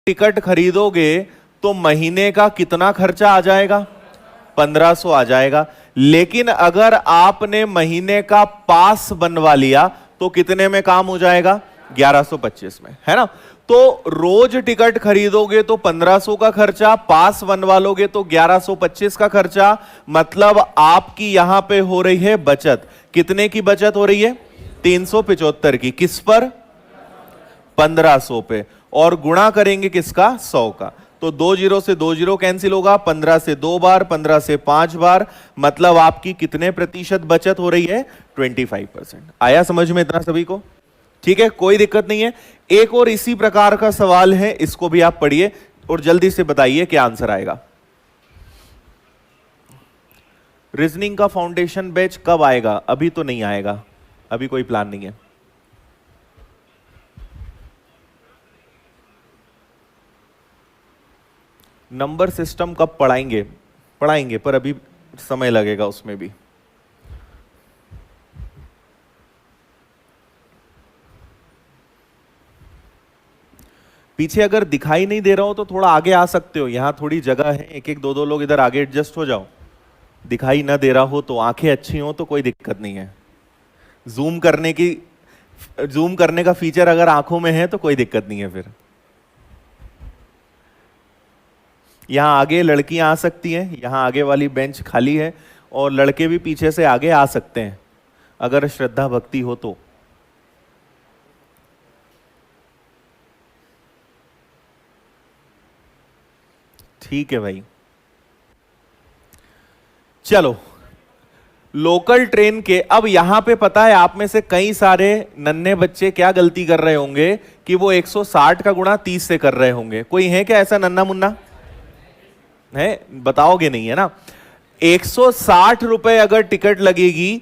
Ticket खरीदोगे तो महीने का कितना खर्चा आ जाएगा? 1500 आ जाएगा। लेकिन अगर आपने महीने का पास बनवा लिया तो कितने में काम हो जाएगा? 1125 में, है ना? तो रोज टिकट खरीदोगे तो 1500 का खर्चा, पास बनवा लोगे तो 1125 का खर्चा। मतलब आपकी यहां पे हो रही है बचत। कितने की बचत हो रही है? 375 की। किस पर? 1500 पे। और गुणा करेंगे किसका? 100 का। तो 2 जीरो से 2 जीरो कैंसिल होगा, 15 से 2 बार, 15 से 5 बार। मतलब आपकी कितने प्रतिशत बचत हो रही है? 25%। आया समझ में इतना सभी को? ठीक है, कोई दिक्कत नहीं है। एक और इसी प्रकार का सवाल है, इसको भी आप पढ़िए और जल्दी से बताइए क्या आंसर आएगा। रीजनिंग का फाउंडेशन बैच कब आएगा? अभी तो नहीं आएगा, अभी कोई प्लान नहीं है। नंबर सिस्टम कब पढ़ाएंगे? पढ़ाएंगे, पर अभी समय लगेगा उसमें भी। पीछे अगर दिखाई नहीं दे रहा हो तो थोड़ा आगे आ सकते हो, यहां थोड़ी जगह है, एक एक दो दो लोग इधर आगे एडजस्ट हो जाओ। दिखाई ना दे रहा हो तो, आंखें अच्छी हो तो कोई दिक्कत नहीं है। जूम करने की, जूम करने का फीचर अगर आंखों में है तो कोई दिक्कत नहीं है। फिर यहां आगे लड़कियां आ सकती हैं, यहां आगे वाली बेंच खाली है, और लड़के भी पीछे से आगे आ सकते हैं अगर श्रद्धा भक्ति हो तो। ठीक है भाई, चलो। लोकल ट्रेन के, अब यहां पे पता है आप में से कई सारे नन्हे बच्चे क्या गलती कर रहे होंगे कि वो 160 का गुणा 30 से कर रहे होंगे। कोई है क्या ऐसा नन्हा मुन्ना? है? बताओगे नहीं, है ना? 160 रुपए अगर टिकट लगेगी,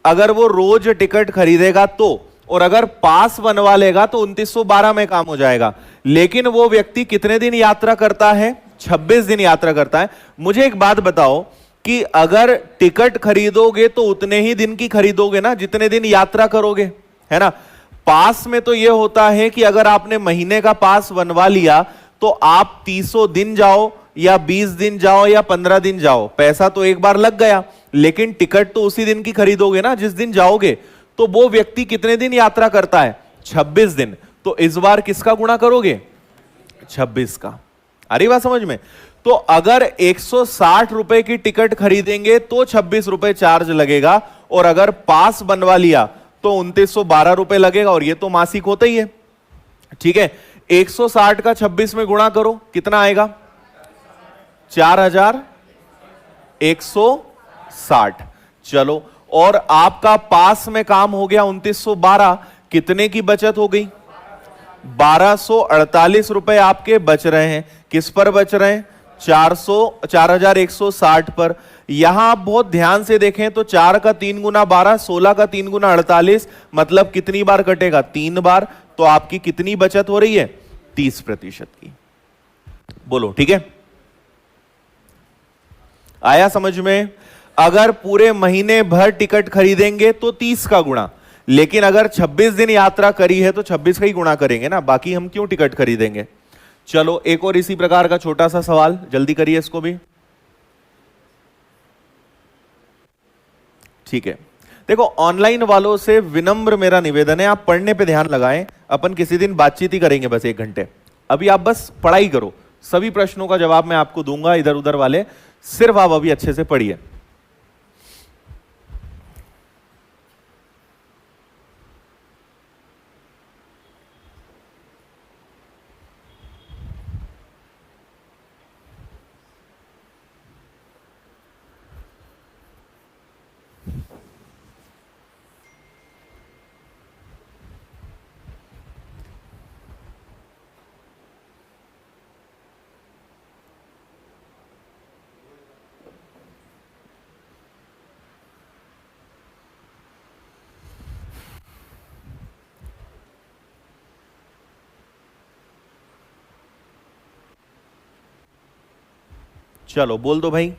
अगर वो रोज टिकट खरीदेगा तो, और अगर पास बनवा लेगा तो 2912 में काम हो जाएगा। लेकिन वो व्यक्ति कितने दिन यात्रा करता है? 26 दिन यात्रा करता है। मुझे एक बात बताओ कि अगर टिकट खरीदोगे तो उतने ही दिन की खरीदोगे ना जितने दिन यात्रा करोगे, है ना? पास में तो यह होता है कि अगर आपने महीने का पास बनवा लिया तो आप 30 दिन जाओ या 20 दिन जाओ या 15 दिन जाओ, पैसा तो एक बार लग गया, लेकिन टिकट तो उसी दिन की खरीदोगे ना जिस दिन जाओगे। तो वो व्यक्ति कितने दिन यात्रा करता है? 26 दिन। तो इस बार किसका गुणा करोगे? 26 का। आ रही बात समझ में? तो अगर 160 रुपए की टिकट खरीदेंगे तो 26 रुपए चार्ज लगेगा, और अगर पास बनवा लिया तो 2912 रुपए लगेगा, और ये तो मासिक होता ही है। ठीक है, 160 का 26 में गुणा करो, कितना आएगा? 4160। चलो, और आपका पास में काम हो गया 2912। कितने की बचत हो गई? 1248 रुपए आपके बच रहे हैं। किस पर बच रहे हैं? 4160 पर। यहां आप बहुत ध्यान से देखें तो 4 का 3 गुना 12, 16 का 3 गुना 48, मतलब कितनी बार कटेगा? 3 बार। तो आपकी कितनी बचत हो रही है? 30% की। बोलो, ठीक है? आया समझ में? अगर पूरे महीने भर टिकट खरीदेंगे तो 30 का गुणा, लेकिन अगर 26 दिन यात्रा करी है तो 26 का ही गुणा करेंगे ना, बाकी हम क्यों टिकट खरीदेंगे। चलो, एक और इसी प्रकार का छोटा सा सवाल, जल्दी करिए इसको भी। ठीक है, देखो, ऑनलाइन वालों से विनम्र मेरा निवेदन है, आप पढ़ने पे ध्यान लगाएं। अपन किसी दिन बातचीत ही करेंगे बस 1 घंटे। अभी आप बस पढ़ाई करो, सभी प्रश्नों का जवाब मैं आपको दूंगा, इधर उधर वाले सिर्फ आप अभी अच्छे से पढ़िए। चलो, बोल दो भाई।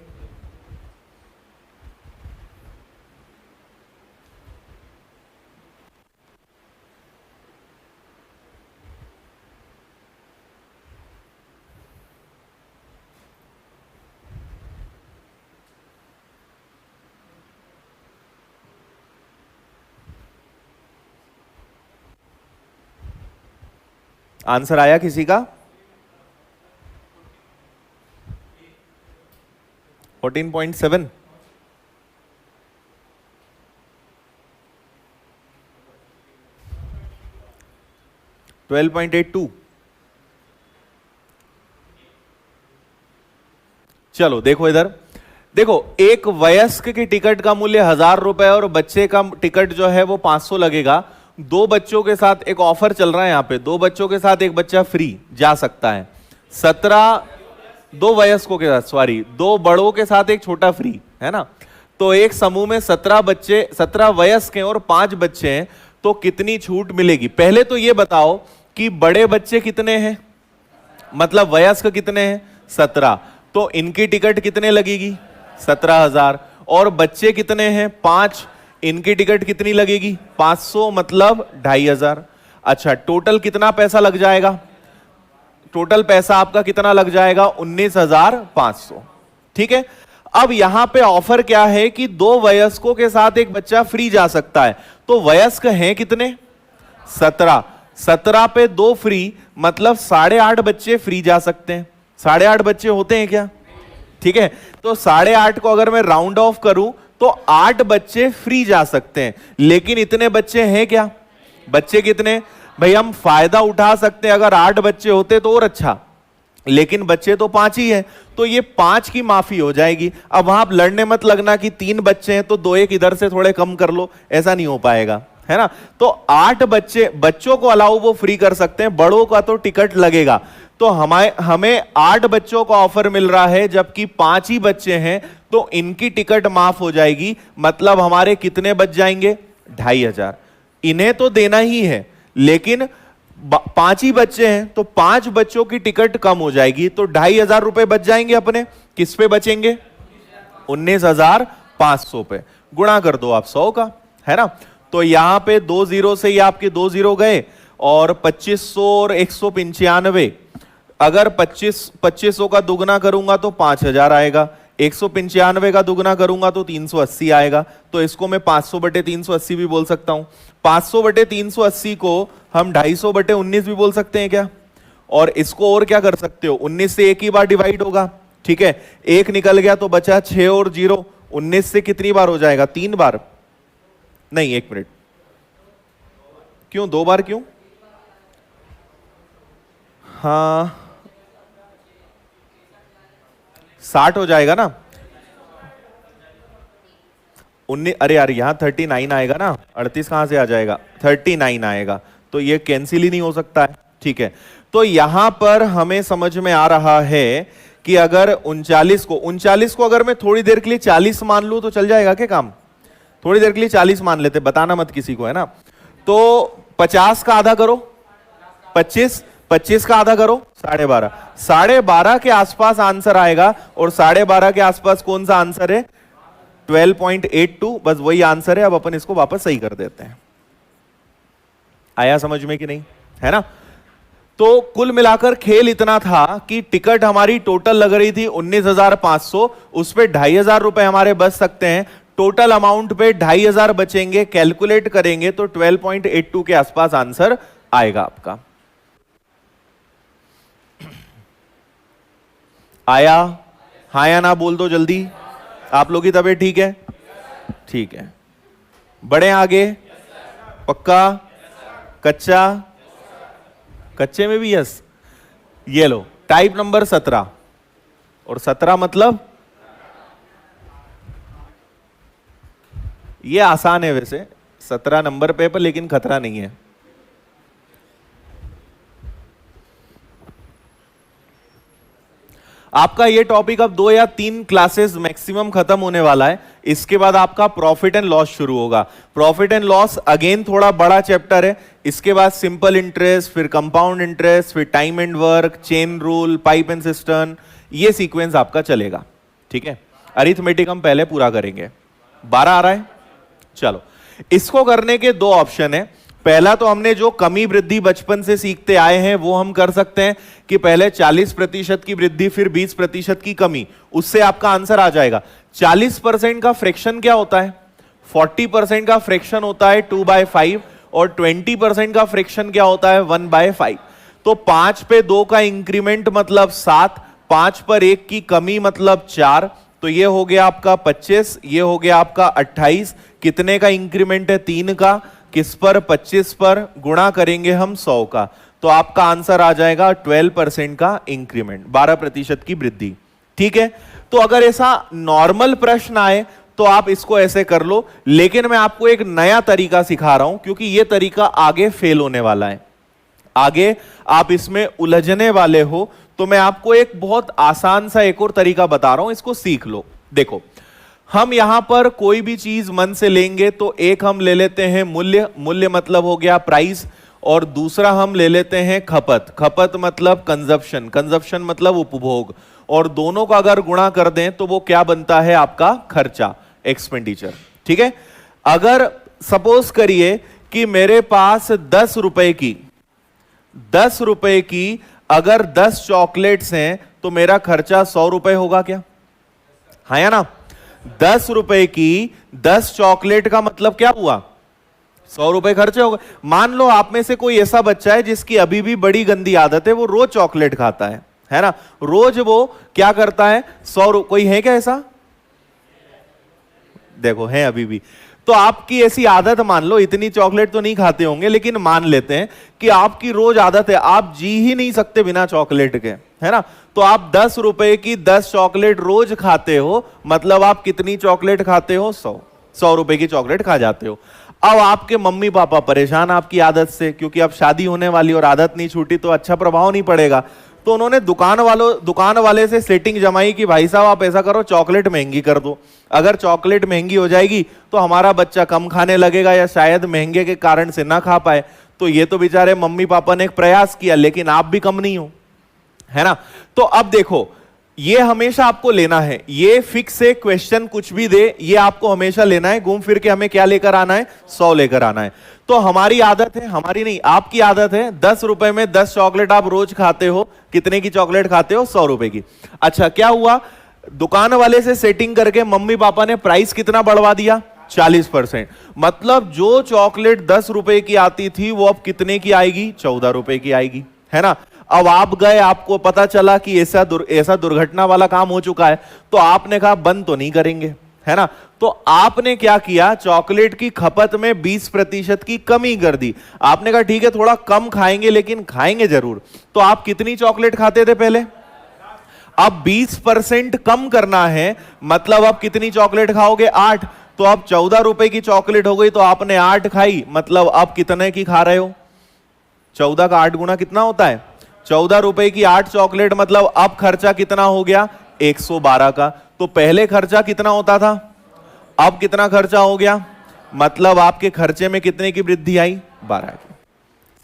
आंसर आया किसी का? 14.7। $12.82। चलो देखो इधर, देखो एक वयस्क की टिकट का मूल्य 1000 रुपए और बच्चे का टिकट जो है वो 500 लगेगा। दो बच्चों के साथ एक ऑफर चल रहा है यहां पे, दो बच्चों के साथ एक बच्चा फ्री जा सकता है। 17 दो वयस्कों के साथ, सॉरी दो बड़ों के साथ एक छोटा फ्री है ना। तो एक समूह में 17 बच्चे, 17 वयस्क हैं और 5 बच्चे हैं, तो कितनी छूट मिलेगी? पहले तो ये बताओ कि बड़े बच्चे कितने हैं, मतलब वयस्क कितने हैं? 17। तो इनकी टिकट कितने लगेगी? 17,000। और बच्चे कितने हैं? 5। इनकी टिकट कितनी लगेगी? 500, मतलब 2,500। अच्छा, टोटल कितना पैसा लग जाएगा? टोटल पैसा आपका कितना लग जाएगा? 19,500। ठीक है। अब यहां पे ऑफर क्या है कि दो वयस्कों के साथ एक बच्चा फ्री जा सकता है। तो वयस्क हैं कितने? 17। 17 पे 2 फ्री, मतलब 8.5 बच्चे फ्री जा सकते हैं। 8.5 बच्चे होते हैं क्या? ठीक है, तो 8.5 को अगर मैं राउंड ऑफ करूं तो 8 बच्चे फ्री जा सकते हैं। लेकिन इतने बच्चे हैं क्या? बच्चे कितने भाई? हम फायदा उठा सकते हैं, अगर 8 बच्चे होते तो और अच्छा, लेकिन बच्चे तो 5 ही हैं, तो ये 5 की माफी हो जाएगी। अब वहां आप लड़ने मत लगना कि 3 बच्चे हैं तो 2-1 इधर से थोड़े कम कर लो, ऐसा नहीं हो पाएगा, है ना। तो 8 बच्चों को अलाउ वो फ्री कर सकते हैं, बड़ों का तो टिकट लगेगा। तो हमें 8 बच्चों का ऑफर मिल रहा है, जबकि 5 ही बच्चे हैं, तो इनकी टिकट माफ हो जाएगी। मतलब हमारे कितने बच जाएंगे? 2,500। इन्हें तो देना ही है, लेकिन 5 ही बच्चे हैं, तो 5 बच्चों की टिकट कम हो जाएगी, तो 2,500 रुपए बच जाएंगे अपने। किस पे बचेंगे? 19,500 पे। गुणा कर दो आप 100 का, है ना। तो यहां पे 2 जीरो से ही आपके 2 जीरो गए, और 2500 और 195। अगर 2500 का दुगना करूंगा तो 5,000 आएगा, 195 का दुगना करूंगा तो 380 आएगा। तो इसको मैं 500/380 भी बोल सकता हूं। 500/380 को हम 250/19 भी बोल सकते हैं क्या? और इसको और क्या कर सकते हो? 19 से एक ही बार डिवाइड होगा, ठीक है। एक निकल गया तो बचा 6 और 0। 19 से कितनी बार हो जाएगा? 3 बार नहीं, 1 मिनट, क्यों 2 बार क्यों? हाँ 60 हो जाएगा ना। 19, अरे यार यहां 39 आएगा ना, 38 कहां से आ जाएगा? 39 आएगा, तो ये कैंसिल ही नहीं हो सकता है, ठीक है। तो यहां पर हमें समझ में आ रहा है कि अगर 39 को अगर मैं थोड़ी देर के लिए 40 मान लूं तो चल जाएगा क्या काम? थोड़ी देर के लिए 40 मान लेते, बताना मत किसी को, है ना। तो 50 का आधा करो 25, 25 का आधा करो 12.5, 12.5 के आसपास आंसर आएगा। और 12.5 के आसपास कौन सा आंसर है? 12.82, बस वही आंसर है। अब अपन इसको वापस सही कर देते हैं। आया समझ में कि नहीं, है ना। तो कुल मिलाकर खेल इतना था कि टिकट हमारी टोटल लग रही थी 19,500, उस पे 2,500 रुपए हमारे बच सकते हैं। टोटल अमाउंट पे 2,500 बचेंगे, कैलकुलेट करेंगे तो 12.82 के आसपास आंसर आएगा आपका। आया? हाँ या ना बोल दो जल्दी। आप लोग की तबीयत ठीक है? ठीक है। बढ़े आगे? पक्का? कच्चा? कच्चे में भी यस। ये लो टाइप नंबर 17, और 17 मतलब ये आसान है वैसे, 17 नंबर पे पर, लेकिन खतरा नहीं है। आपका ये टॉपिक अब 2 या 3 क्लासेस मैक्सिमम खत्म होने वाला है। इसके बाद आपका प्रॉफिट एंड लॉस शुरू होगा। प्रॉफिट एंड लॉस अगेन थोड़ा बड़ा चैप्टर है। इसके बाद सिंपल इंटरेस्ट, फिर कंपाउंड इंटरेस्ट, फिर time and work, chain rule, pipe and system, ये सीक्वेंस आपका चलेगा, ठीक है। अरिथमेटिक हम पहले पूरा करेंगे। 12 आ रहा है? चलो, इसको करने के 2 ऑप्शन है। पहला तो हमने जो कमी वृद्धि बचपन से सीखते आए हैं वो हम कर सकते हैं कि पहले 40% की वृद्धि फिर 20% की कमी, उससे आपका आंसर आ जाएगा। 40% का फ्रैक्शन क्या होता है? 40% का फ्रैक्शन होता है 2/5, और 20% का फ्रैक्शन क्या होता है? 1/5। तो 5 पे 2 का इंक्रीमेंट मतलब 7, 5 पर 1 की कमी मतलब 4, तो ये हो गया आपका 25, ये हो गया आपका 28। कितने का इंक्रीमेंट है? 3 का। किस पर? 25 पर। गुणा करेंगे हम 100 का, तो आपका आंसर आ जाएगा 12% का इंक्रीमेंट, 12% की वृद्धि। ठीक है, तो अगर ऐसा नॉर्मल प्रश्न आए तो आप इसको ऐसे कर लो, लेकिन मैं आपको एक नया तरीका सिखा रहा हूं क्योंकि यह तरीका आगे फेल होने वाला है, आगे आप इसमें उलझने वाले हो, तो मैं आपको एक बहुत आसान सा एक और तरीका बता रहा हूं, इसको सीख लो। देखो, हम यहां पर कोई भी चीज मन से लेंगे तो एक हम ले लेते हैं मूल्य, मूल्य मतलब हो गया प्राइस, और दूसरा हम ले लेते हैं खपत, खपत मतलब कंजप्शन, कंजप्शन मतलब उपभोग, और दोनों का अगर गुणा कर दें तो वो क्या बनता है? आपका खर्चा, एक्सपेंडिचर। ठीक है, अगर सपोज करिए कि मेरे पास 10 रुपए की अगर 10 चॉकलेट्स हैं तो मेरा खर्चा 100 रुपए होगा क्या? हाँ या ना? 10 रुपए की 10 चॉकलेट का मतलब क्या हुआ? 100 रुपए खर्चे हो गए। मान लो आप में से कोई ऐसा बच्चा है जिसकी अभी भी बड़ी गंदी आदत है, वो रोज चॉकलेट खाता है ना? रोज वो क्या करता है? 100 कोई है क्या ऐसा? देखो है अभी भी। तो आपकी ऐसी आदत, मान लो इतनी चॉकलेट तो नहीं खाते होंगे, लेकिन मान लेते हैं कि आपकी रोज आदत है, आप जी ही नहीं सकते बिना चॉकलेट के, है ना? तो आप 10 रुपए की 10 चॉकलेट रोज खाते हो, मतलब आप कितनी चॉकलेट खाते हो? 100 रुपए की चॉकलेट खा जाते हो। अब आपके मम्मी पापा परेशान आपकी आदत से, क्योंकि अब शादी होने वाली और आदत नहीं छूटी तो अच्छा प्रभाव नहीं पड़ेगा, तो उन्होंने दुकान वाले से सेटिंग जमाई कि भाई साहब आप ऐसा करो, चॉकलेट महंगी कर दो। अगर चॉकलेट महंगी हो जाएगी तो हमारा बच्चा कम खाने लगेगा या शायद महंगे के कारण से ना खा पाए। तो ये तो बेचारे मम्मी पापा ने एक प्रयास किया, लेकिन आप भी कम नहीं हो, है ना? तो अब देखो, ये हमेशा आपको लेना है, ये फिक्स है, क्वेश्चन कुछ भी दे ये आपको हमेशा लेना है, घूम फिर के हमें क्या लेकर आना है? 100 लेकर आना है। तो हमारी आदत है, हमारी नहीं आपकी आदत है, 10 रुपए में 10 चॉकलेट आप रोज खाते हो। कितने की चॉकलेट खाते हो? 100 रुपए की। अच्छा, क्या हुआ? दुकान वाले से सेटिंग करके मम्मी पापा ने प्राइस कितना बढ़वा दिया? 40%। मतलब जो चॉकलेट 10 रुपए की आती थी वो अब कितने की आएगी? 14 रुपए की आएगी, है ना? अब आप गए, आपको पता चला कि ऐसा दुर्घटना वाला काम हो चुका है, तो आपने कहा बंद तो नहीं करेंगे, है ना? तो आपने क्या किया? चॉकलेट की खपत में 20% की कमी कर दी। आपने कहा ठीक है थोड़ा कम खाएंगे, लेकिन खाएंगे जरूर। तो आप कितनी चॉकलेट खाते थे पहले? अब 20% कम करना है, मतलब आप कितनी चॉकलेट खाओगे? 8। तो अब 14 रुपए की चॉकलेट हो गई, तो आपने 8 खाई, मतलब आप कितने की खा रहे हो? 14 का 8 गुना कितना होता है? 14 रुपए की 8 चॉकलेट, मतलब अब खर्चा कितना हो गया? 112 का। तो पहले खर्चा कितना होता था, अब कितना खर्चा हो गया? मतलब आपके खर्चे में कितने की वृद्धि आई? 12 की।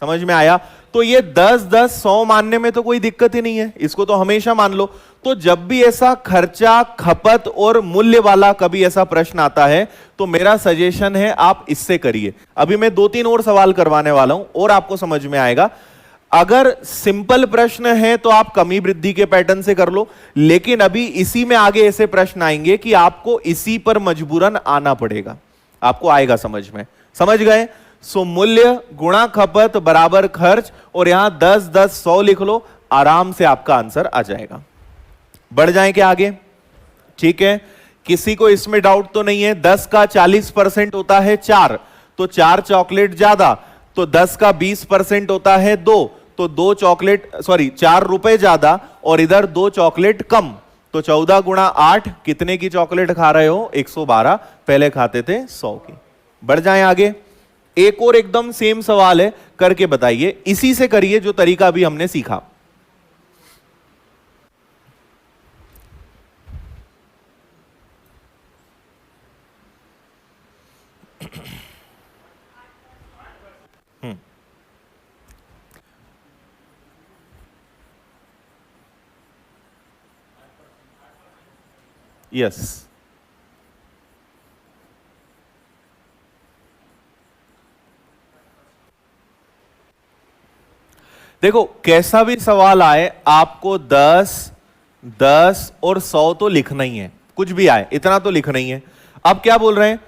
समझ में आया? तो ये 10 10 100 मानने में तो कोई दिक्कत ही नहीं है, इसको तो हमेशा मान लो। तो जब भी ऐसा खर्चा, खपत और मूल्य वाला कभी ऐसा प्रश्न आता है तो मेरा सजेशन है आप इससे करिए। अभी मैं 2-3 और सवाल करवाने वाला हूं और आपको समझ में आएगा। अगर सिंपल प्रश्न है तो आप कमी वृद्धि के पैटर्न से कर लो, लेकिन अभी इसी में आगे ऐसे प्रश्न आएंगे कि आपको इसी पर मजबूरन आना पड़ेगा, आपको आएगा समझ में। समझ गए? सो मूल्य गुणा खपत बराबर खर्च, और यहां 10 10 100 लिख लो, आराम से आपका आंसर आ जाएगा। बढ़ जाएं क्या आगे? ठीक है, किसी को इसमें डाउट तो नहीं है? 10 का 40% होता है 4, तो 4 चॉकलेट ज्यादा, तो 10 का 20% होता है 2, तो 2 चॉकलेट 4 रुपए ज्यादा, और इधर 2 चॉकलेट कम, तो 14 गुणा 8 कितने की चॉकलेट खा रहे हो? 112। पहले खाते थे 100 की। बढ़ जाएं आगे। एक और एकदम सेम सवाल है, करके बताइए, इसी से करिए जो तरीका अभी हमने सीखा। यस, देखो कैसा भी सवाल आए आपको 10 10 और 100 तो लिखना ही है, कुछ भी आए इतना तो लिखना ही है। अब क्या बोल रहे हैं?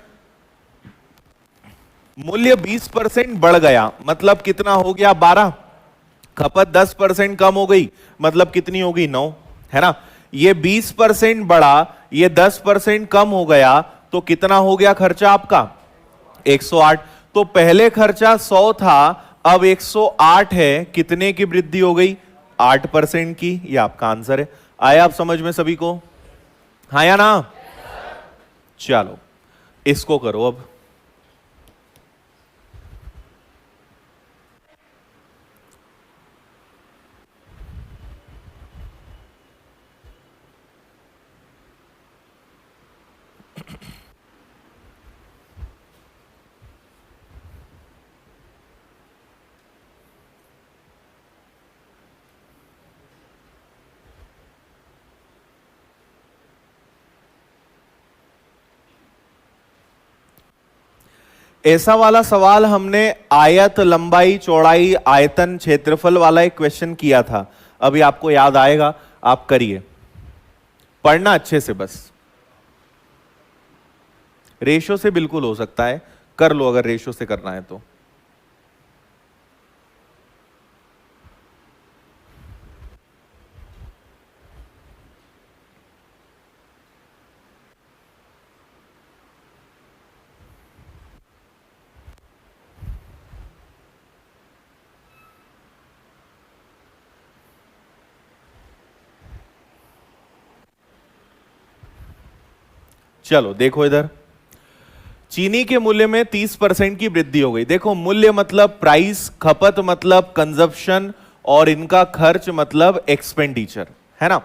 मूल्य 20% बढ़ गया, मतलब कितना हो गया? 12। खपत 10% कम हो गई, मतलब कितनी होगी? 9, है ना। ये 20% बढ़ा, ये 10% कम हो गया, तो कितना हो गया खर्चा आपका? 108। तो पहले खर्चा 100 था, अब 108 है, कितने की वृद्धि हो गई? 8% की। ये आपका आंसर है। आया आप समझ में सभी को? हाँ या ना? चलो इसको करो अब। ऐसा वाला सवाल हमने आयत, लंबाई, चौड़ाई, आयतन, क्षेत्रफल वाला एक क्वेश्चन किया था, अभी आपको याद आएगा, आप करिए, पढ़ना अच्छे से बस। रेशो से बिल्कुल हो सकता है, कर लो अगर रेशो से करना है तो। चलो देखो इधर, चीनी के मूल्य में 30% की वृद्धि हो गई। देखो मूल्य मतलब प्राइस, खपत मतलब कंजप्शन, और इनका खर्च मतलब एक्सपेंडिचर, है ना।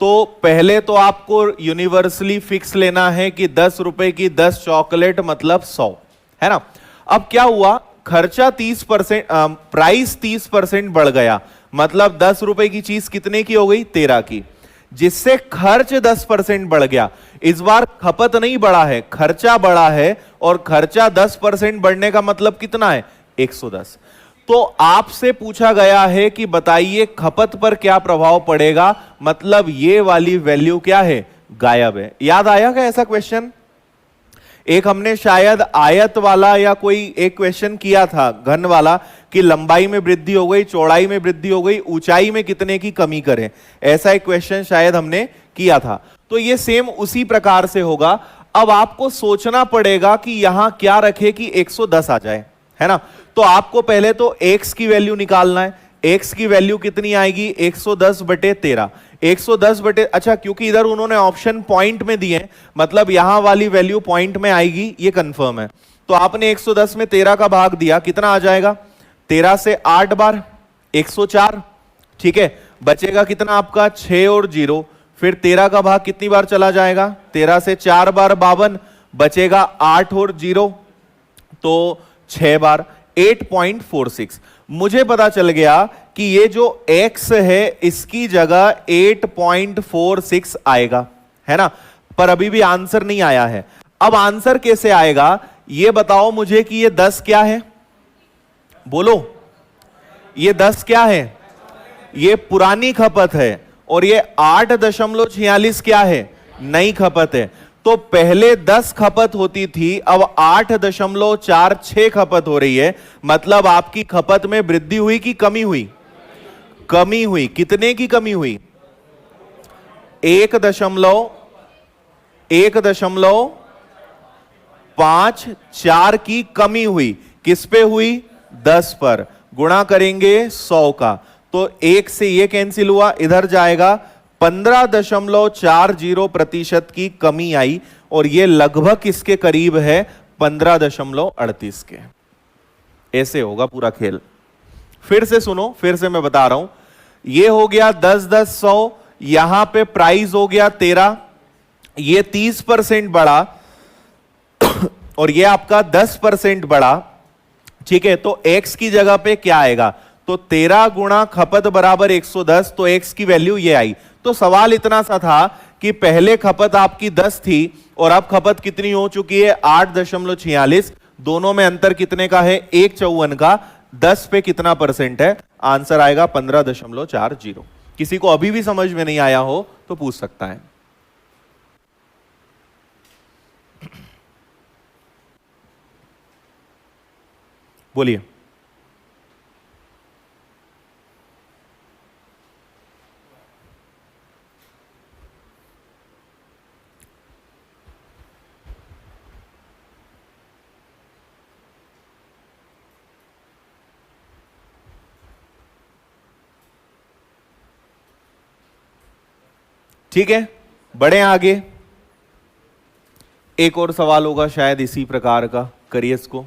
तो पहले तो आपको यूनिवर्सली फिक्स लेना है कि 10 रुपए की 10 चॉकलेट मतलब 100, है ना। अब क्या हुआ, खर्चा 30%, प्राइस 30% बढ़ गया, मतलब 10 रुपए की चीज कितने की हो गई? 13 की, जिससे खर्च 10% बढ़ गया। इस बार खपत नहीं बढ़ा है, खर्चा बढ़ा है, और खर्चा 10% बढ़ने का मतलब कितना है? 110। तो आपसे पूछा गया है कि बताइए खपत पर क्या प्रभाव पड़ेगा, मतलब ये वाली वैल्यू क्या है? गायब है। याद आया क्या ऐसा क्वेश्चन? एक हमने शायद आयत वाला या कोई एक क्वेश्चन किया था घन वाला, कि लंबाई में वृद्धि हो गई, चौड़ाई में वृद्धि हो गई, ऊंचाई में कितने की कमी करें, ऐसा एक क्वेश्चन शायद हमने किया था। तो ये सेम उसी प्रकार से होगा। अब आपको सोचना पड़ेगा कि यहां क्या रखे कि 110 आ जाए, है ना। तो आपको पहले तो x की वैल्यू निकालना है। x की वैल्यू कितनी आएगी? 110 बटे 13। 110 बटे, अच्छा क्योंकि इधर उन्होंने ऑप्शन पॉइंट में दिए, मतलब यहां वाली वैल्यू पॉइंट में आएगी, ये कंफर्म है। तो आपने 110 में 13 का भाग दिया, कितना आ जाएगा? 13 से 8 बार 104, ठीक है। बचेगा कितना आपका? 6 और 0। फिर 13 का भाग कितनी बार चला जाएगा? 13 से 4 बार 52, बचेगा 8 और 0, तो 6 बार 8.46। मुझे पता चल गया कि ये जो x है इसकी जगह 8.46 आएगा, है ना। पर अभी भी आंसर नहीं आया है। अब आंसर कैसे आएगा ये बताओ मुझे, कि ये 10 क्या है? बोलो, ये 10 क्या है? ये पुरानी खपत है, और ये 8.46 क्या है? नई खपत है। तो पहले 10 खपत होती थी, अब 8.46 खपत हो रही है, मतलब आपकी खपत में वृद्धि हुई कि कमी हुई? कमी हुई। कितने की कमी हुई? 1.54 की कमी हुई। किस पे हुई? 10 पर। गुणा करेंगे 100 का, तो 1 से ये कैंसिल हुआ, इधर जाएगा, 15.40% की कमी आई, और ये लगभग किसके करीब है? 15.38 के। ऐसे होगा पूरा खेल। फिर से सुनो, फिर से मैं बता रहा हूं, ये हो गया 10 10 100, यहां पे प्राइस हो गया 13, ये 30% बढ़ा, और ये आपका 10% बढ़ा, ठीक है। तो x की जगह पे क्या आएगा? तो 13 गुणा खपत बराबर 110, तो x की वैल्यू ये आई। तो सवाल इतना सा था कि पहले खपत आपकी 10 थी, और अब खपत कितनी हो चुकी है? 8.46। दोनों में अंतर कितने का है? 1.54 का। 10 पे कितना परसेंट है? आंसर आएगा 15.40। किसी को अभी भी समझ में नहीं आया हो तो पूछ सकता है। बोलिए। ठीक है, बढ़े आगे। एक और सवाल होगा शायद इसी प्रकार का, करिए इसको।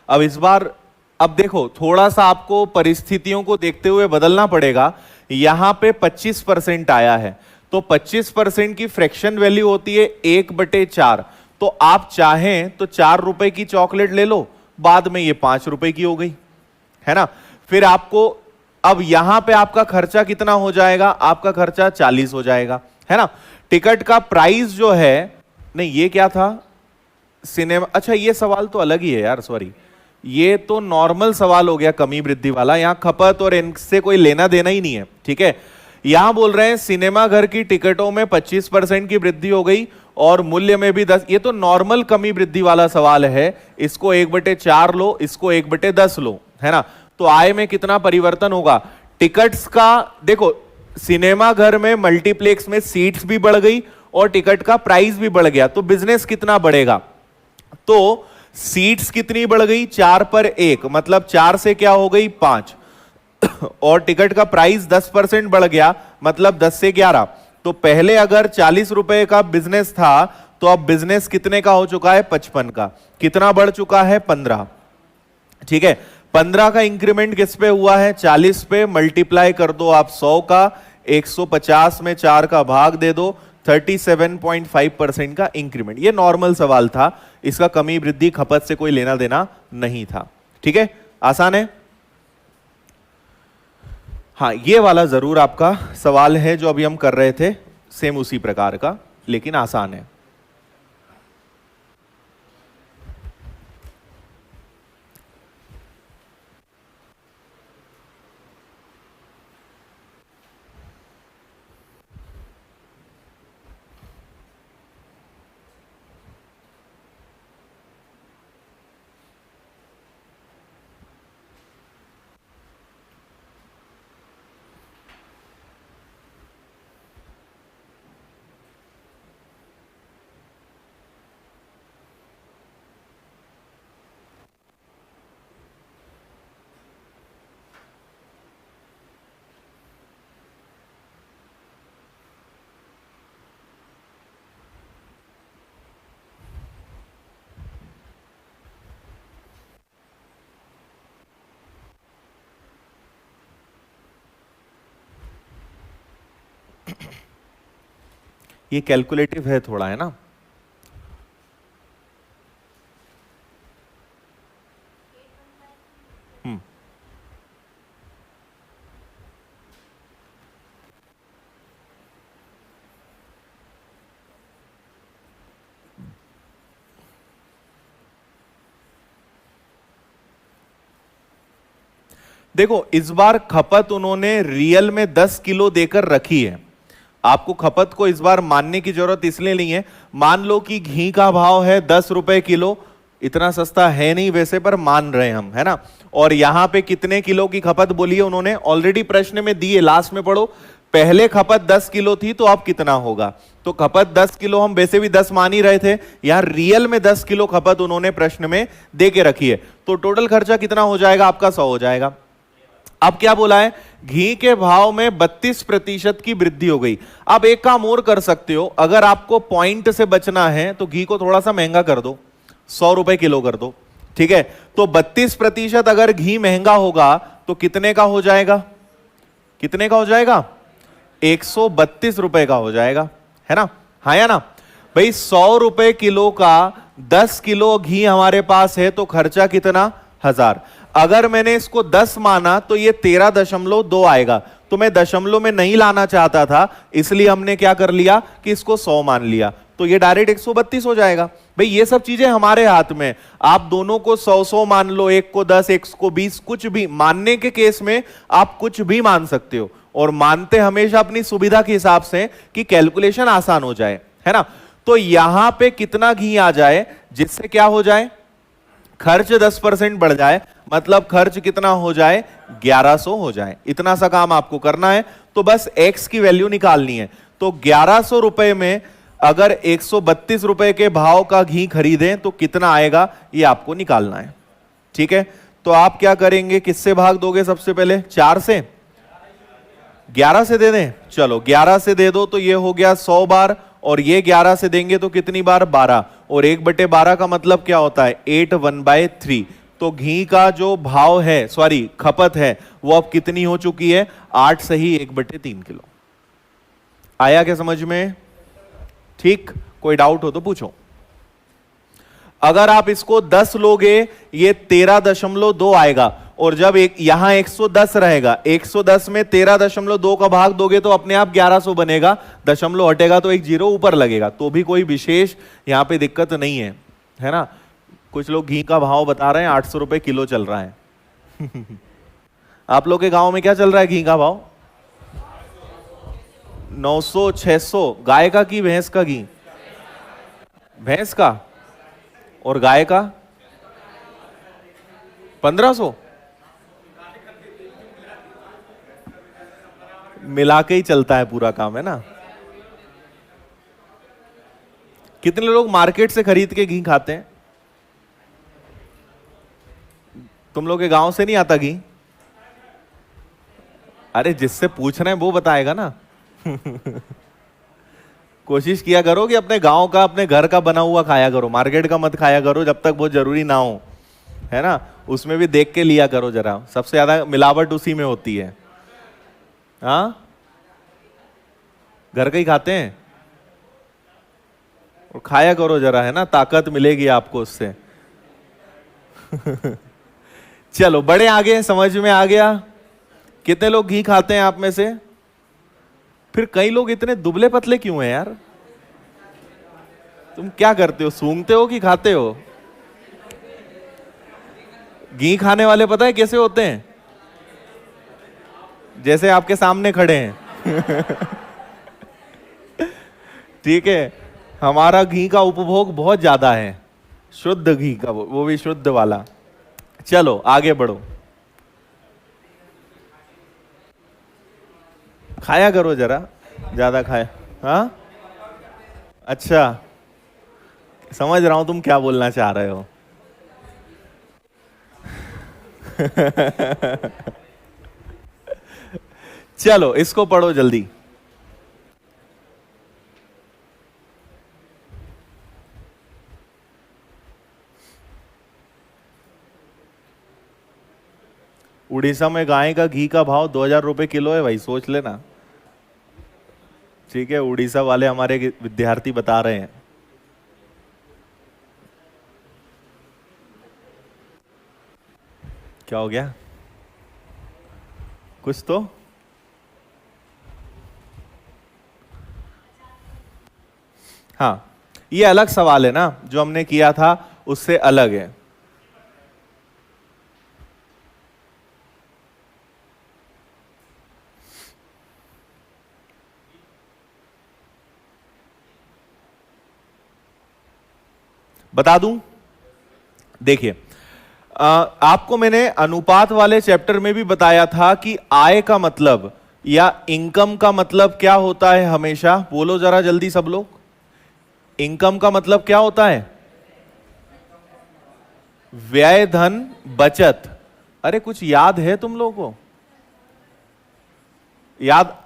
अब इस बार, अब देखो थोड़ा सा आपको परिस्थितियों को देखते हुए बदलना पड़ेगा। यहां पे 25% आया है, तो 25% की फ्रैक्शन वैल्यू होती है 1/4। तो आप चाहें तो 4 रुपए की चॉकलेट ले लो, बाद में ये 5 रुपए की हो गई, है ना। फिर आपको, अब यहां पे आपका खर्चा कितना हो जाएगा, आपका खर्चा 40 हो जाएगा, है ना। टिकट का प्राइस जो है, नहीं ये क्या था, सिनेमा, अच्छा ये सवाल तो अलग ही है यार, सॉरी, ये तो नॉर्मल सवाल हो गया कमी वृद्धि वाला, यहां खपत और इनसे कोई लेना देना ही नहीं है, ठीक है। यहां बोल रहे हैं सिनेमा घर की टिकटों में 25% की वृद्धि हो गई और मूल्य में भी 10, ये तो नॉर्मल कमी वृद्धि वाला सवाल है। इसको 1/4 लो, इसको 1/10 लो, है ना। तो आय में कितना परिवर्तन होगा, टिकट्स का देखो, सिनेमा घर में मल्टीप्लेक्स में सीट्स भी बढ़ गई और टिकट का प्राइस भी बढ़ गया, तो बिजनेस कितना बढ़ेगा। तो सीट्स कितनी बढ़ गई, 4 पर 1, मतलब 4 से क्या हो गई 5, और टिकट का प्राइस 10% बढ़ गया, मतलब 10 से 11। तो पहले अगर 40 रुपए का बिजनेस था, तो अब बिजनेस कितने का हो चुका है, 55 का। कितना बढ़ चुका है, 15, ठीक है। 15 का इंक्रीमेंट किस पे हुआ है, 40 पे। मल्टीप्लाई कर दो आप 100 का, 150 में 4 का भाग दे दो, 37.5% का इंक्रीमेंट। ये नॉर्मल सवाल था, इसका कमी वृद्धि खपत से कोई लेना देना नहीं था, ठीक है, आसान है। हाँ, ये वाला जरूर आपका सवाल है जो अभी हम कर रहे थे, सेम उसी प्रकार का, लेकिन आसान है। ये कैलकुलेटिव है थोड़ा, है ना। देखो इस बार खपत उन्होंने रियल में 10 किलो देकर रखी है, आपको खपत को इस बार मानने की जरूरत इसलिए नहीं है। मान लो कि घी का भाव है 10 रुपए किलो, इतना सस्ता है नहीं वैसे, पर मान रहे हम, है ना। और यहां पे कितने किलो की खपत बोली है उन्होंने, ऑलरेडी प्रश्न में दी है, लास्ट में पढ़ो। पहले खपत 10 किलो थी, तो अब कितना होगा, तो खपत 10 किलो, हम वैसे भी 10 मान ही रहे थे, यहां रियल में 10 किलो खपत उन्होंने प्रश्न में दे के रखी है। तो टोटल खर्चा कितना हो जाएगा आपका, 100 हो जाएगा। अब क्या बोला है, घी के भाव में 32% की वृद्धि हो गई। अब एक काम और कर सकते हो, अगर आपको पॉइंट से बचना है तो घी को थोड़ा सा महंगा कर दो, 100 रुपए किलो कर दो, ठीक है, तो 32% अगर घी महंगा होगा तो कितने का हो जाएगा? कितने का हो जाएगा? 132 रुपए का हो जाएगा, है ना? हाँ या ना भाई? 100 रुपए किलो का 10 किलो घी हमारे पास है तो खर्चा कितना? 1000। अगर मैंने इसको 10 माना तो ये 13.2 आएगा। तो मैं दशमलव में नहीं लाना चाहता था, इसलिए हमने क्या कर लिया कि इसको 100 मान लिया, तो ये डायरेक्ट 132 हो जाएगा। भाई ये सब चीजें हमारे हाथ में, आप दोनों को 100 मान लो, एक को 10, एक को 20, कुछ भी मानने के केस में आप कुछ भी मान सकते हो, और मानते हमेशा अपनी सुविधा के हिसाब से कि कैलकुलेशन आसान हो जाए, है ना? तो यहां पे कितना घी आ जाए जिससे क्या हो जाए? खर्च 10% बढ़ जाए, मतलब खर्च कितना हो जाए? 1100 हो जाए। इतना सा काम आपको करना है, तो बस x की वैल्यू निकालनी है। तो 1100 रुपए में अगर 132 रुपए के भाव का घी खरीदें तो कितना आएगा, ये आपको निकालना है। ठीक है, तो आप क्या करेंगे, किससे भाग दोगे? सबसे पहले 4 से, 11 से दे दें। चलो 11 से दे दो तो ये हो गया 100 बार, और ये 11 से देंगे तो कितनी बार? 12, और 1/12 का मतलब क्या होता है? 8 1/3। तो घी का जो भाव है, सॉरी खपत है, वो अब कितनी हो चुकी है? 8 सही 1/3 किलो। आया क्या समझ में? ठीक, कोई डाउट हो तो पूछो। अगर आप इसको 10 लोगे ये 13.2 आएगा, और जब एक यहां 110 रहेगा, 110 में 13.2 का भाग दोगे तो अपने आप 1100 बनेगा, दशमलव हटेगा तो एक जीरो ऊपर लगेगा, तो भी कोई विशेष यहां पे दिक्कत नहीं है, है ना? कुछ लोग घी का भाव बता रहे हैं 800 रुपए किलो चल रहा है। आप लोग के गांव में क्या चल रहा है घी का भाव? 900 600। गाय का कि भैंस का घी? भैंस का। और गाय का 1500। मिला के ही चलता है पूरा काम, है ना? कितने लोग मार्केट से खरीद के घी खाते हैं? तुम लोग के गांव से नहीं आता घी? अरे जिससे पूछ रहे हैं वो बताएगा ना। कोशिश किया करो कि अपने गांव का, अपने घर का बना हुआ खाया करो, मार्केट का मत खाया करो जब तक बहुत जरूरी ना हो, है ना? उसमें भी देख के लिया करो जरा, सबसे ज्यादा मिलावट उसी में होती है। हाँ, घर का ही खाते हैं, और खाया करो जरा, है ना? ताकत मिलेगी आपको उससे। चलो बड़े आगे, समझ में आ गया? कितने लोग घी खाते हैं आप में से? फिर कई लोग इतने दुबले पतले क्यों हैं यार? तुम क्या करते हो, सूंघते हो कि खाते हो? घी खाने वाले पता है कैसे होते हैं? जैसे आपके सामने खड़े हैं। ठीक है, हमारा घी का उपभोग बहुत ज्यादा है, शुद्ध घी का, वो भी शुद्ध वाला। चलो आगे बढ़ो, खाया करो जरा, ज्यादा खाया। हाँ अच्छा, समझ रहा हूं तुम क्या बोलना चाह रहे हो। चलो इसको पढ़ो जल्दी। उड़ीसा में गाय का घी का भाव 2000 रुपए किलो है भाई, सोच लेना। ठीक है, उड़ीसा वाले हमारे विद्यार्थी बता रहे हैं। क्या हो गया? कुछ तो हाँ, ये अलग सवाल है ना, जो हमने किया था उससे अलग है। बता दूं, देखिए आपको मैंने अनुपात वाले चैप्टर में भी बताया था कि आय का मतलब या इनकम का मतलब क्या होता है हमेशा। बोलो जरा जल्दी सब लोग, इनकम का मतलब क्या होता है? व्यय धन बचत। अरे कुछ याद है तुम लोगों को?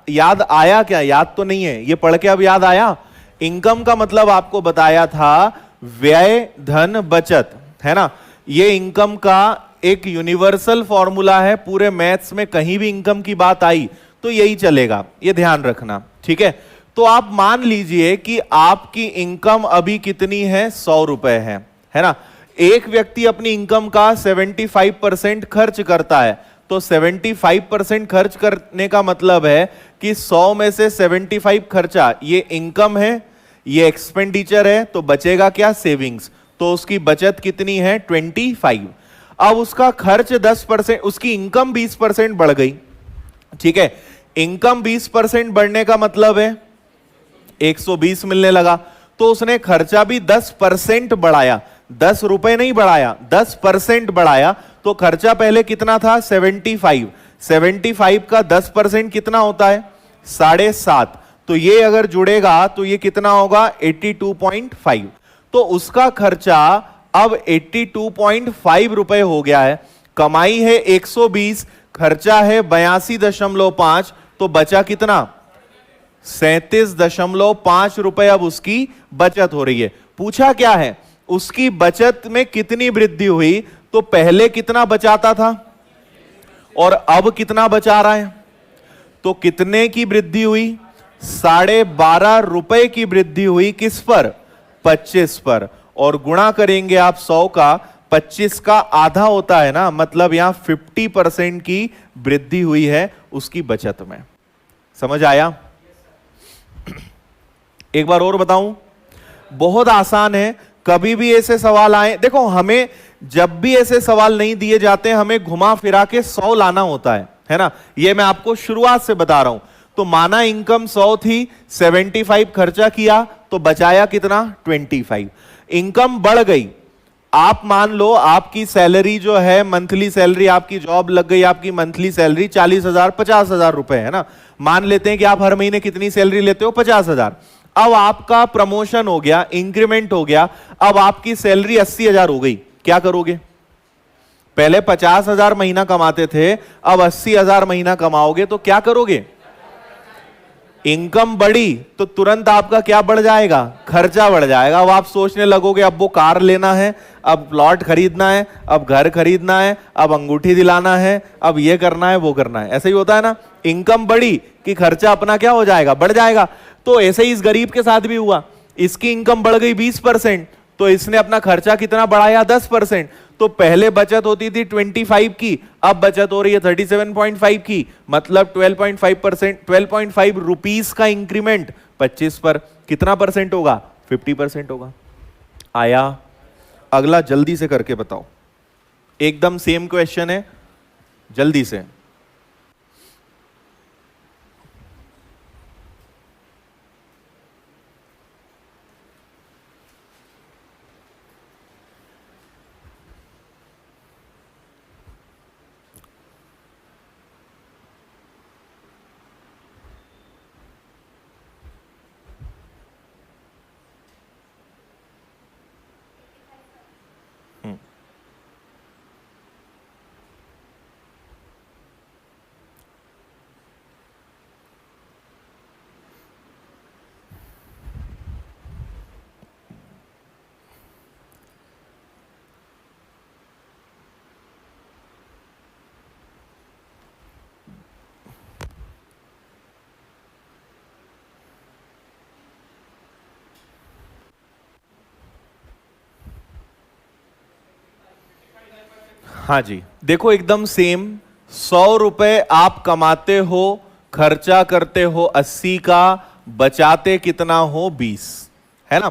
याद आया क्या? याद तो नहीं है, ये पढ़ के अब याद आया। इनकम का मतलब आपको बताया था व्यय धन बचत, है ना? ये इनकम का एक यूनिवर्सल फॉर्मूला है, पूरे मैथ्स में कहीं भी इनकम की बात आई तो यही चलेगा, ये ध्यान रखना, ठीक है। तो आप मान लीजिए कि आपकी इनकम अभी कितनी है, 100 रुपए है ना। एक व्यक्ति अपनी इनकम का 75% खर्च करता है, तो 75% खर्च करने का मतलब है कि 100 में से 75 खर्चा, ये इनकम है, ये एक्सपेंडिचर है, तो बचेगा क्या, सेविंग्स। तो उसकी बचत कितनी है, 25। अब उसका खर्च 10%, उसकी इनकम 20% बढ़ गई, ठीक है। इनकम 20% बढ़ने का मतलब है 120 मिलने लगा, तो उसने खर्चा भी 10% बढ़ाया, 10 रुपए नहीं बढ़ाया, 10% बढ़ाया। तो खर्चा पहले कितना था, 75, 75 का 10% कितना होता है, 7.5। तो ये अगर जुड़ेगा तो ये कितना होगा, 82.5। तो उसका खर्चा अब 82.5 रुपए हो गया है। कमाई है 120, खर्चा है 82.5, तो बचा कितना, 37.5 रुपए अब उसकी बचत हो रही है। पूछा क्या है, उसकी बचत में कितनी वृद्धि हुई, तो पहले कितना बचाता था और अब कितना बचा रहा है, तो कितने की वृद्धि हुई, 12.5 रुपए की वृद्धि हुई, किस पर, 25 पर। और गुणा करेंगे आप 100 का, 25 का आधा होता है ना, मतलब यहां 50% की वृद्धि हुई है उसकी बचत में। समझ आया। एक बार और बताऊं, बहुत आसान है। कभी भी ऐसे सवाल आए, देखो हमें जब भी ऐसे सवाल नहीं दिए जाते हमें घुमा फिरा के 100 लाना होता है ना। ये मैं आपको शुरुआत से बता रहा हूं। तो माना इनकम 100 थी, 75 खर्चा किया, तो बचाया कितना, 25। इनकम बढ़ गई, आप मान लो आपकी सैलरी जो है, मंथली सैलरी, आपकी जॉब लग गई, आपकी मंथली सैलरी 40,000 50,000 रुपए है ना। मान लेते हैं कि आप हर महीने कितनी सैलरी लेते हो, 50,000। अब आपका प्रमोशन हो गया, इंक्रीमेंट हो गया, अब आपकी सैलरी 80,000 हो गई, क्या करोगे, पहले 50,000 महीना कमाते थे, अब 80,000 महीना कमाओगे, तो क्या करोगे, इनकम बढ़ी तो तुरंत आपका क्या बढ़ जाएगा, खर्चा बढ़ जाएगा। अब आप सोचने लगोगे अब वो कार लेना है, अब प्लॉट खरीदना है, अब घर खरीदना है, अब अंगूठी दिलाना है, अब ये करना है, वो करना है। ऐसा ही होता है ना, इनकम बढ़ी कि खर्चा अपना क्या हो जाएगा, बढ़ जाएगा। तो ऐसे ही इस गरीब के साथ भी हुआ, इसकी इनकम बढ़ गई 20%, तो इसने अपना खर्चा कितना बढ़ाया, 10%। तो पहले बचत होती थी 25 की, अब बचत हो रही है 37.5 की, मतलब 12.5%, 12.5 रुपीस का इंक्रीमेंट 25 पर कितना परसेंट होगा, 50% होगा। आया। अगला जल्दी से करके बताओ, एकदम सेम क्वेश्चन है, जल्दी से। हाँ जी, देखो एकदम सेम। 100 रुपए आप कमाते हो, खर्चा करते हो 80 का, बचाते कितना हो, 20, है ना।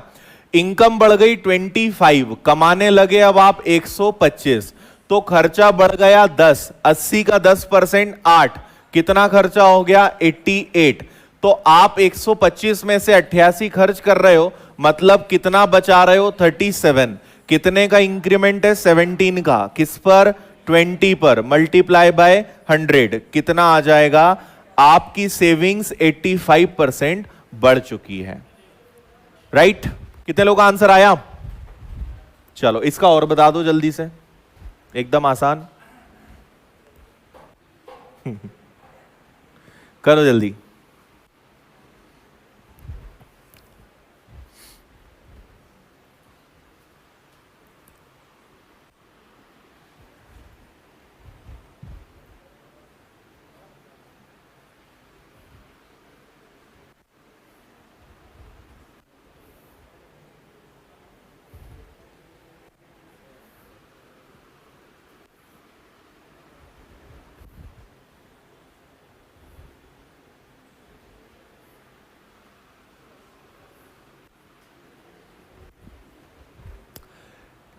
इनकम बढ़ गई 25, कमाने लगे अब आप 125, तो खर्चा बढ़ गया 10, 80 का 10%, 8, कितना खर्चा हो गया, 88। तो आप 125 में से 88 खर्च कर रहे हो, मतलब कितना बचा रहे हो, 37। कितने का इंक्रीमेंट है, 17 का, किस पर, 20 पर, मल्टीप्लाई बाय 100, कितना आ जाएगा, आपकी सेविंग्स 85% बढ़ चुकी है। राइट। कितने लोग का आंसर आया, चलो इसका और बता दो जल्दी से, एकदम आसान करो जल्दी।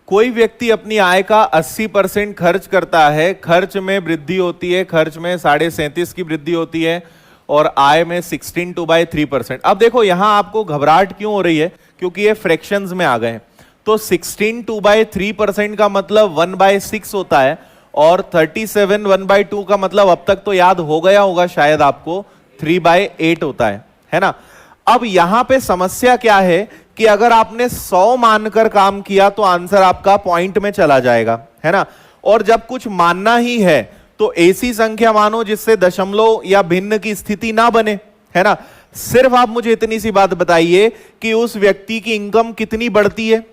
कोई व्यक्ति अपनी आय का 80% खर्च करता है, खर्च में वृद्धि होती है, खर्च में 37.5 की वृद्धि होती है और आय में 16/3%। अब देखो यहां आपको घबराहट क्यों हो रही है, क्योंकि ये फ्रैक्शंस में आ गए। तो 16/3% का मतलब 1/6 होता है और 37 1/2 का मतलब अब तक तो याद हो गया होगा शायद आपको, 3/8 होता है ना। अब यहां पे समस्या क्या है कि अगर आपने 100 मानकर काम किया तो आंसर आपका पॉइंट में चला जाएगा, है ना। और जब कुछ मानना ही है तो ऐसी संख्या मानो जिससे दशमलव या भिन्न की स्थिति ना बने, है ना। सिर्फ आप मुझे इतनी सी बात बताइए कि उस व्यक्ति की इनकम कितनी बढ़ती है,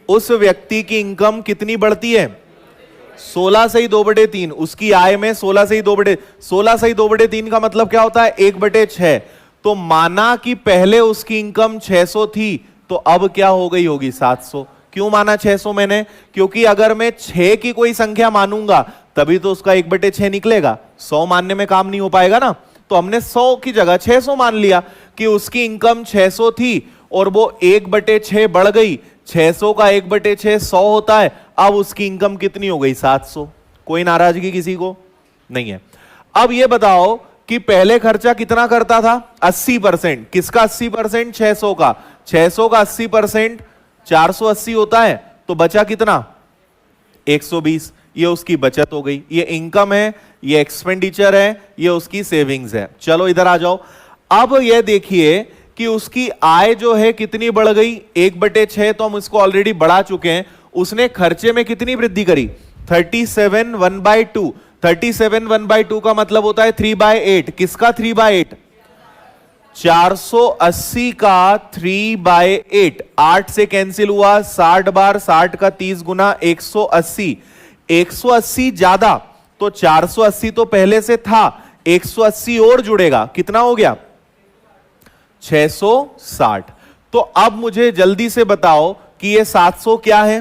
उस व्यक्ति की इनकम कितनी बढ़ती है, 16 से ही 2/3। उसकी आय में 16 से ही 2/3 का मतलब क्या होता है, 1/6। तो माना कि पहले उसकी इनकम 600 थी, तो अब क्या हो गई होगी, 700। क्यों माना 600 मैंने, क्योंकि अगर मैं 6 की कोई संख्या मानूंगा तभी तो उसका 1/6 निकलेगा, 100 मानने में काम नहीं हो पाएगा ना। तो हमने 100 की जगह 600 मान लिया कि उसकी इनकम 600 थी और वो 1/6 बढ़ गई, 600 का 1/6 100 होता है। अब उसकी इनकम कितनी हो गई, 700। कोई नाराजगी किसी को नहीं है। अब ये बताओ कि पहले खर्चा कितना करता था, 80%। किसका 80%, 600 का। 600 का 80% 480 होता है, तो बचा कितना, 120। ये उसकी बचत हो गई, ये इनकम है, ये एक्सपेंडिचर है, ये उसकी सेविंग्स है। चलो इधर आ जाओ। अब ये देखिए कि उसकी आय जो है कितनी बढ़ गई, 1/6, तो हम इसको ऑलरेडी बढ़ा चुके हैं। उसने खर्चे में कितनी वृद्धि करी, 37 1/2। 37 1/2 का मतलब होता है 3/8। किसका 3/8, 480 का 3/8। 8 से कैंसिल हुआ, 60 बार, 60 का 30 गुना 180। 180 ज्यादा, तो 480 तो पहले से था, 180 और जुड़ेगा, कितना हो गया, 660। तो अब मुझे जल्दी से बताओ कि ये 700 क्या है,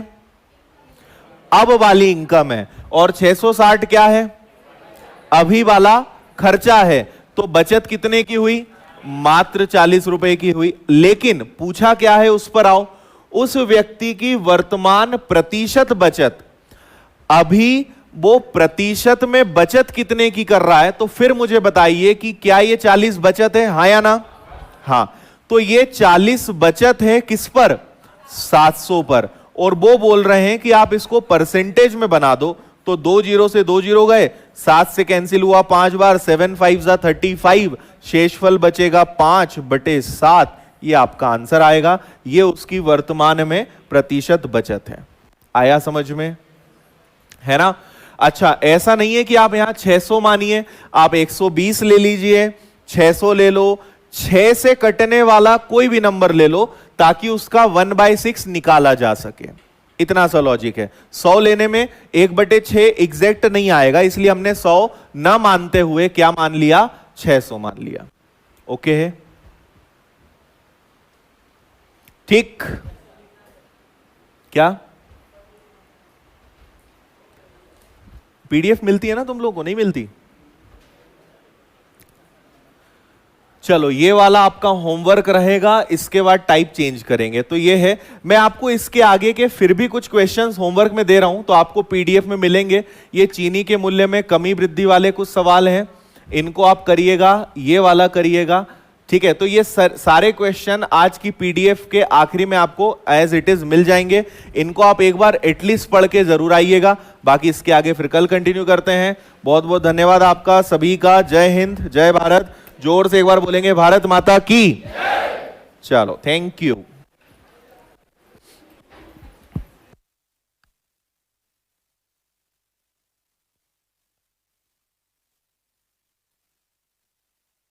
अब वाली इनकम है, और 660 क्या है, अभी वाला खर्चा है। तो बचत कितने की हुई, मात्र 40 रुपए की हुई। लेकिन पूछा क्या है, उस पर आओ। उस व्यक्ति की वर्तमान प्रतिशत बचत, अभी वो प्रतिशत में बचत कितने की कर रहा है। तो फिर मुझे बताइए कि क्या ये 40 बचत है, हां या ना, हां। तो ये 40 बचत है किस पर, 700 पर। और वो बोल रहे हैं कि आप इसको परसेंटेज में बना दो। तो 2 जीरो से 2 जीरो गए, 7 से कैंसिल हुआ 5 बार, 7 5 जा 35, शेषफल बचेगा 5/7। ये आपका आंसर आएगा। ये उसकी वर्तमान में प्रतिशत बचत है। आया समझ में, है ना। अच्छा, ऐसा नहीं है कि आप यहां 600 मानिए, आप 120 ले लीजिए, 600 ले लो, 6 से कटने वाला कोई भी नंबर ले लो ताकि उसका 1/6 निकाला जा सके। इतना सा लॉजिक है। 100 लेने में 1/6 एग्जैक्ट नहीं आएगा, इसलिए हमने 100 ना मानते हुए क्या मान लिया, 600 मान लिया। ओके है, ठीक। क्या पीडीएफ मिलती है ना तुम लोगों को, नहीं मिलती? चलो ये वाला आपका होमवर्क रहेगा, इसके बाद टाइप चेंज करेंगे। तो ये है, मैं आपको इसके आगे के फिर भी कुछ क्वेश्चंस होमवर्क में दे रहा हूं, तो आपको पीडीएफ में मिलेंगे। ये चीनी के मूल्य में कमी वृद्धि वाले कुछ सवाल हैं, इनको आप करिएगा, ये वाला करिएगा, ठीक है। तो ये सारे क्वेश्चन आज की पीडीएफ के आखिरी में आपको एज इट इज मिल जाएंगे। इनको आप एक बार एटलीस्ट पढ़ के जरूर आइएगा। बाकी इसके आगे फिर कल कंटिन्यू करते हैं। बहुत बहुत धन्यवाद आपका सभी का। जय हिंद, जय भारत। जोर से एक बार बोलेंगे, भारत माता की। चलो, थैंक यू।